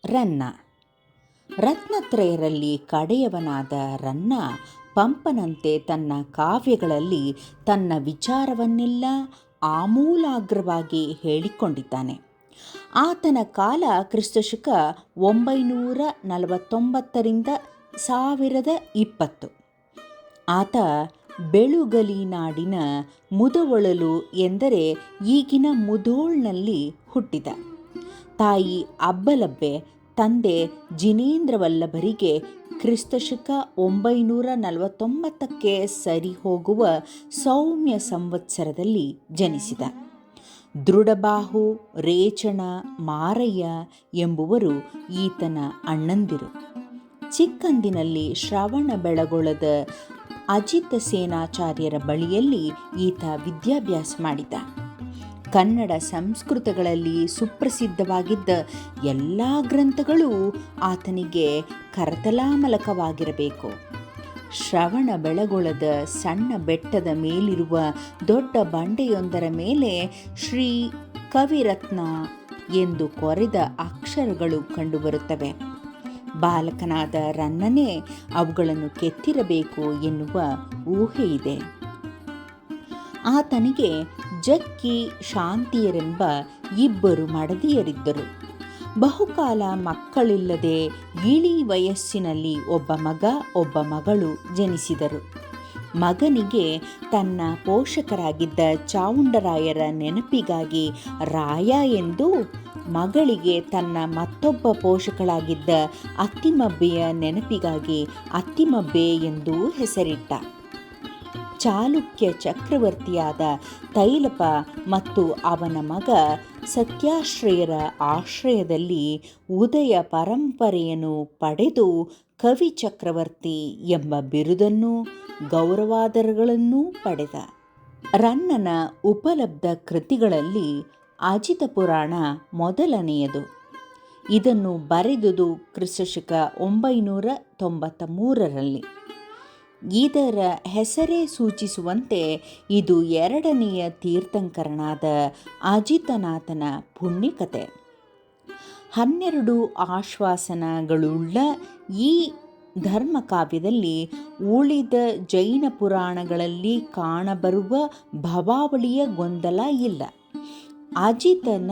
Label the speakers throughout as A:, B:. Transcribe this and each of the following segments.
A: ರನ್ನ. ರತ್ನತ್ರಯರಲ್ಲಿ ಕಡೆಯವನಾದ ರನ್ನ ಪಂಪನಂತೆ ತನ್ನ ಕಾವ್ಯಗಳಲ್ಲಿ ತನ್ನ ವಿಚಾರವನ್ನೆಲ್ಲ ಆಮೂಲಾಗ್ರವಾಗಿ ಹೇಳಿಕೊಂಡಿದ್ದಾನೆ. ಆತನ ಕಾಲ ಕ್ರಿಸ್ತಶಕ 949 1020. ಆತ ಬೆಳುಗಲಿನಾಡಿನ ಮುದವೊಳಲು ಎಂದರೆ ಈಗಿನ ಮುಧೋಳ್ನಲ್ಲಿ ಹುಟ್ಟಿದ. ತಾಯಿ ಅಬ್ಬಲಬ್ಬೆ, ತಂದೆ ಜಿನೇಂದ್ರವಲ್ಲಭರಿಗೆ ಕ್ರಿಸ್ತಶಕ 949 ಸರಿ ಹೋಗುವ ಸೌಮ್ಯ ಸಂವತ್ಸರದಲ್ಲಿ ಜನಿಸಿದ. ದೃಢಬಾಹು, ರೇಚಣ, ಮಾರಯ್ಯ ಎಂಬುವರು ಈತನ ಅಣ್ಣಂದಿರು. ಚಿಕ್ಕಂದಿನಲ್ಲಿ ಶ್ರವಣಬೆಳಗೊಳದ ಅಜಿತ ಸೇನಾಚಾರ್ಯರ ಬಳಿಯಲ್ಲಿ ಈತ ವಿದ್ಯಾಭ್ಯಾಸ ಮಾಡಿದ. ಕನ್ನಡ ಸಂಸ್ಕೃತಗಳಲ್ಲಿ ಸುಪ್ರಸಿದ್ಧವಾಗಿದ್ದ ಎಲ್ಲ ಗ್ರಂಥಗಳೂ ಆತನಿಗೆ ಕರತಲಾಮಲಕವಾಗಿರಬೇಕು. ಶ್ರವಣಬೆಳಗೊಳದ ಸಣ್ಣ ಬೆಟ್ಟದ ಮೇಲಿರುವ ದೊಡ್ಡ ಬಂಡೆಯೊಂದರ ಮೇಲೆ ಶ್ರೀ ಕವಿರತ್ನ ಎಂದು ಕೊರೆದ ಅಕ್ಷರಗಳು ಕಂಡುಬರುತ್ತವೆ. ಬಾಲಕನಾದ ರನ್ನನೇ ಅವುಗಳನ್ನು ಕೆತ್ತಿರಬೇಕು ಎನ್ನುವ ಊಹೆಯಿದೆ. ಆತನಿಗೆ ಜಕ್ಕಿ, ಶಾಂತಿಯರೆಂಬ 2 ಮಡದಿಯರಿದ್ದರು. ಬಹುಕಾಲ ಮಕ್ಕಳಿಲ್ಲದೆ ಇಳಿ ವಯಸ್ಸಿನಲ್ಲಿ ಒಬ್ಬ ಮಗ, ಒಬ್ಬ ಮಗಳು ಜನಿಸಿದರು. ಮಗನಿಗೆ ತನ್ನ ಪೋಷಕರಾಗಿದ್ದ ಚಾವುಂಡರಾಯರ ನೆನಪಿಗಾಗಿ ರಾಯ ಎಂದೂ, ಮಗಳಿಗೆ ತನ್ನ ಮತ್ತೊಬ್ಬ ಪೋಷಕಳಾಗಿದ್ದ ಅತ್ತಿಮಬ್ಬೆಯ ನೆನಪಿಗಾಗಿ ಅತ್ತಿಮಬ್ಬೆ ಎಂದೂ ಹೆಸರಿಟ್ಟ. ಚಾಲುಕ್ಯ ಚಕ್ರವರ್ತಿಯಾದ ತೈಲಪ ಮತ್ತು ಅವನ ಮಗ ಸತ್ಯಾಶ್ರಯರ ಆಶ್ರಯದಲ್ಲಿ ಉದಯ ಪರಂಪರೆಯನ್ನು ಪಡೆದು ಕವಿ ಚಕ್ರವರ್ತಿ ಎಂಬ ಬಿರುದನ್ನೂ ಗೌರವಾದರಗಳನ್ನೂ ಪಡೆದ. ರನ್ನನ ಉಪಲಬ್ಧ ಕೃತಿಗಳಲ್ಲಿ ಅಜಿತ ಪುರಾಣ ಮೊದಲನೆಯದು. ಇದನ್ನು ಬರೆದುದು ಕ್ರಿಸ್ತಶಕ 993ರಲ್ಲಿ. ಇದರ ಹೆಸರೇ ಸೂಚಿಸುವಂತೆ ಇದು 2ನೆಯ ತೀರ್ಥಂಕರನಾದ ಅಜಿತನಾಥನ ಪುಣ್ಯಕಥೆ. 12 ಆಶ್ವಾಸನಗಳುಳ್ಳ ಈ ಧರ್ಮಕಾವ್ಯದಲ್ಲಿ ಉಳಿದ ಜೈನ ಪುರಾಣಗಳಲ್ಲಿ ಕಾಣಬರುವ ಭವಾವಳಿಯ ಗೊಂದಲ ಇಲ್ಲ. ಅಜಿತನ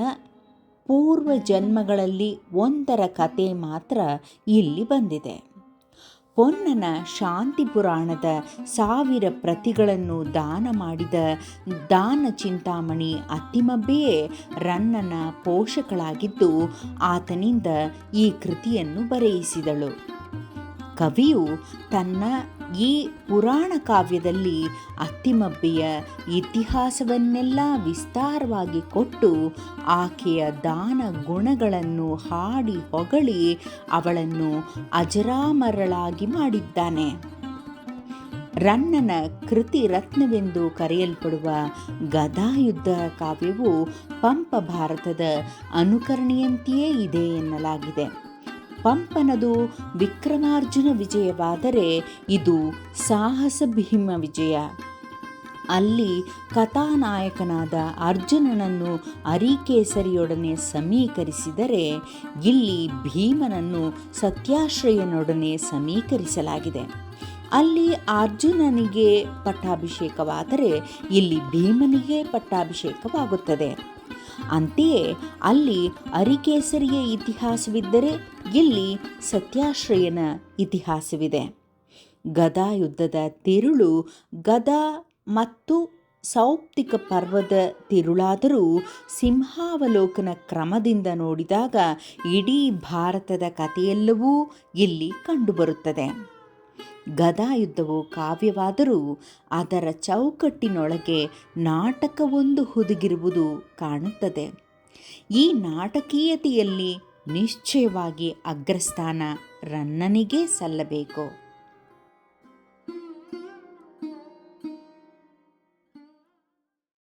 A: ಪೂರ್ವಜನ್ಮಗಳಲ್ಲಿ ಒಂದರ ಕತೆ ಮಾತ್ರ ಇಲ್ಲಿ ಬಂದಿದೆ. ಪೊನ್ನನ ಶಾಂತಿ ಪುರಾಣದ 1000 ಪ್ರತಿಗಳನ್ನು ದಾನ ಮಾಡಿದ ದಾನ ಚಿಂತಾಮಣಿ ಅತ್ತಿಮಬ್ಬೆಯೇ ರನ್ನನ ಪೋಷಕಳಾಗಿದ್ದು ಆತನಿಂದ ಈ ಕೃತಿಯನ್ನು ಬರೆಯಿಸಿದಳು. ಕವಿಯು ತನ್ನ ಈ ಪುರಾಣ ಕಾವ್ಯದಲ್ಲಿ ಅತ್ತಿಮಬ್ಬೆಯ ಇತಿಹಾಸವನ್ನೆಲ್ಲ ವಿಸ್ತಾರವಾಗಿ ಕೊಟ್ಟು ಆಕೆಯ ದಾನ ಗುಣಗಳನ್ನು ಹಾಡಿ ಹೊಗಳಿ ಅವಳನ್ನು ಅಜರಾಮರಳಾಗಿ ಮಾಡಿದ್ದಾನೆ. ರನ್ನನ ಕೃತಿ ರತ್ನವೆಂದು ಕರೆಯಲ್ಪಡುವ ಗದಾಯುದ್ಧ ಕಾವ್ಯವು ಪಂಪ ಭಾರತದ ಅನುಕರಣೆಯಂತೆಯೇ ಇದೆ ಎನ್ನಲಾಗಿದೆ. ಪಂಪನದು ವಿಕ್ರಮಾರ್ಜುನ ವಿಜಯವಾದರೆ ಇದು ಸಾಹಸ ಭೀಮ ವಿಜಯ. ಅಲ್ಲಿ ಕಥಾನಾಯಕನಾದ ಅರ್ಜುನನನ್ನು ಅರಿಕೇಸರಿಯೊಡನೆ ಸಮೀಕರಿಸಿದರೆ ಇಲ್ಲಿ ಭೀಮನನ್ನು ಸತ್ಯಾಶ್ರಯನೊಡನೆ ಸಮೀಕರಿಸಲಾಗಿದೆ. ಅಲ್ಲಿ ಅರ್ಜುನನಿಗೆ ಪಟ್ಟಾಭಿಷೇಕವಾದರೆ ಇಲ್ಲಿ ಭೀಮನಿಗೆ ಪಟ್ಟಾಭಿಷೇಕವಾಗುತ್ತದೆ. ಅಂತೆಯೇ ಅಲ್ಲಿ ಅರಿಕೇಸರಿಯ ಇತಿಹಾಸವಿದ್ದರೆ ಇಲ್ಲಿ ಸತ್ಯಾಶ್ರಯನ ಇತಿಹಾಸವಿದೆ. ಗದಾಯುದ್ಧದ ತಿರುಳು ಗದಾ ಮತ್ತು ಸೌಪ್ತಿಕ ಪರ್ವದ ತಿರುಳಾದರೂ ಸಿಂಹಾವಲೋಕನ ಕ್ರಮದಿಂದ ನೋಡಿದಾಗ ಇಡೀ ಭಾರತದ ಕಥೆಯೆಲ್ಲವೂ ಇಲ್ಲಿ ಕಂಡುಬರುತ್ತದೆ. ಗದಾಯುದ್ಧವು ಕಾವ್ಯವಾದರೂ ಅದರ ಚೌಕಟ್ಟಿನೊಳಗೆ ನಾಟಕವೊಂದು ಹುದುಗಿರುವುದು ಕಾಣುತ್ತದೆ. ಈ ನಾಟಕೀಯತೆಯಲ್ಲಿ ನಿಶ್ಚಯವಾಗಿ ಅಗ್ರಸ್ಥಾನ ರನ್ನನಿಗೇ ಸಲ್ಲಬೇಕು.